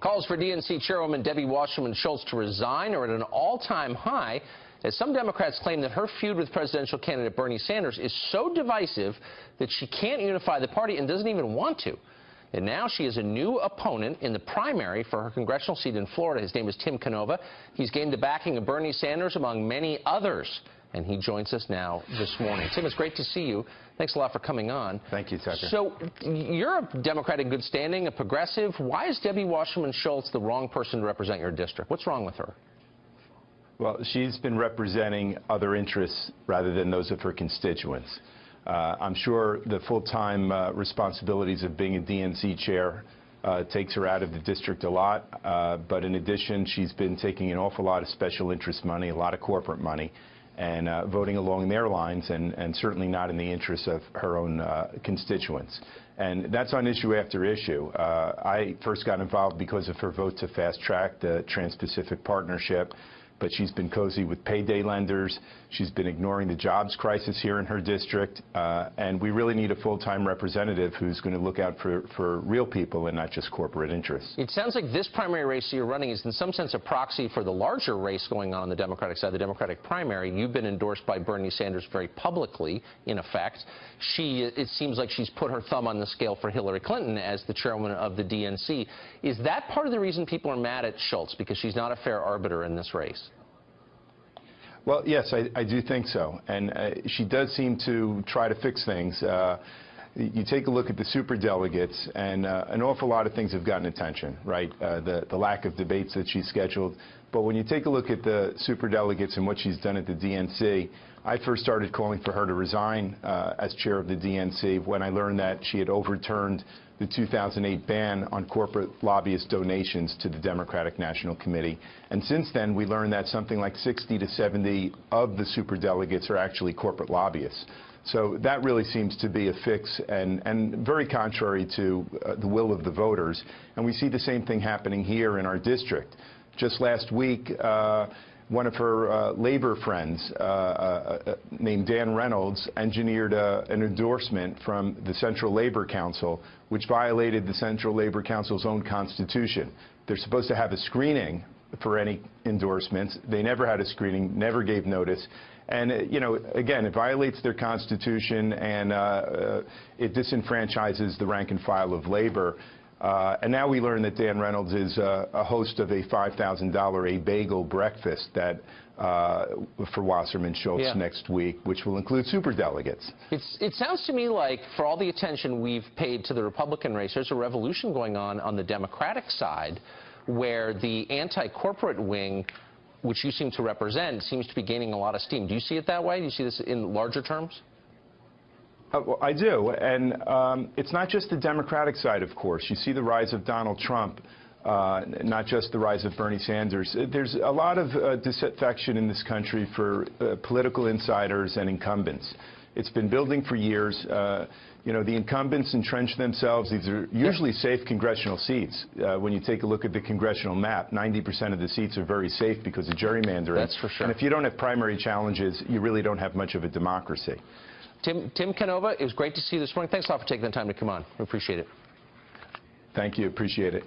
Calls for DNC Chairwoman Debbie Wasserman Schultz to resign are at an all-time high, as some Democrats claim that her feud with presidential candidate Bernie Sanders is so divisive that she can't unify the party and doesn't even want to. And now she has a new opponent in the primary for her congressional seat in Florida. His name is Tim Canova. He's gained the backing of Bernie Sanders, among many others. And he joins us now this morning. Tim, it's great to see you. Thanks a lot for coming on. Thank you, Tucker. So you're a Democrat in good standing, a progressive. Why is Debbie Wasserman Schultz the wrong person to represent your district? What's wrong with her? Well, she's been representing other interests rather than those of her constituents. I'm sure the full-time responsibilities of being a DNC chair takes her out of the district a lot, but in addition, she's been taking an awful lot of special interest money, a lot of corporate money, and voting along their lines, and certainly not in the interests of her own constituents. And that's on issue after issue. I first got involved because of her vote to fast-track the Trans-Pacific Partnership, but she's been cozy with payday lenders. She's been ignoring the jobs crisis here in her district, and we really need a full-time representative who's going to look out for real people and not just corporate interests. It sounds like this primary race you're running is in some sense a proxy for the larger race going on the Democratic side, the Democratic primary. You've been endorsed by Bernie Sanders very publicly, in effect. It seems like she's put her thumb on the scale for Hillary Clinton as the chairwoman of the DNC. Is that part of the reason people are mad at Schultz, because she's not a fair arbiter in this race? Well, yes, I do think so. And she does seem to try to fix things. You take a look at the superdelegates, and an awful lot of things have gotten attention, right? The lack of debates that she scheduled. But when you take a look at the superdelegates and what she's done at the DNC, I first started calling for her to resign as chair of the DNC when I learned that she had overturned the 2008 ban on corporate lobbyist donations to the Democratic National Committee. And since then, we learned that something like 60 to 70 of the superdelegates are actually corporate lobbyists. So that really seems to be a fix and very contrary to the will of the voters. And we see the same thing happening here in our district. Just last week, one of her labor friends named Dan Reynolds engineered an endorsement from the Central Labor Council, which violated the Central Labor Council's own constitution. They're supposed to have a screening for any endorsements. They never had a screening, never gave notice. And, you know, again, it violates their constitution, and it disenfranchises the rank and file of labor. And now we learn that Dan Reynolds is a host of a $5,000 a bagel breakfast that for Wasserman Schultz next week, which will include superdelegates. It sounds to me like, for all the attention we've paid to the Republican race, there's a revolution going on the Democratic side, where the anti-corporate wing, which you seem to represent, seems to be gaining a lot of steam. Do you see it that way? Do you see this in larger terms? Well, I do, and it's not just the Democratic side, of course. You see the rise of Donald Trump, not just the rise of Bernie Sanders. There's a lot of disaffection in this country for political insiders and incumbents. It's been building for years. You know, the incumbents entrench themselves. These are usually safe congressional seats. When you take a look at the congressional map, 90% of the seats are very safe because of gerrymandering. That's for sure. And if you don't have primary challenges, you really don't have much of a democracy. Tim Canova, it was great to see you this morning. Thanks a lot for taking the time to come on. We appreciate it. Thank you. Appreciate it.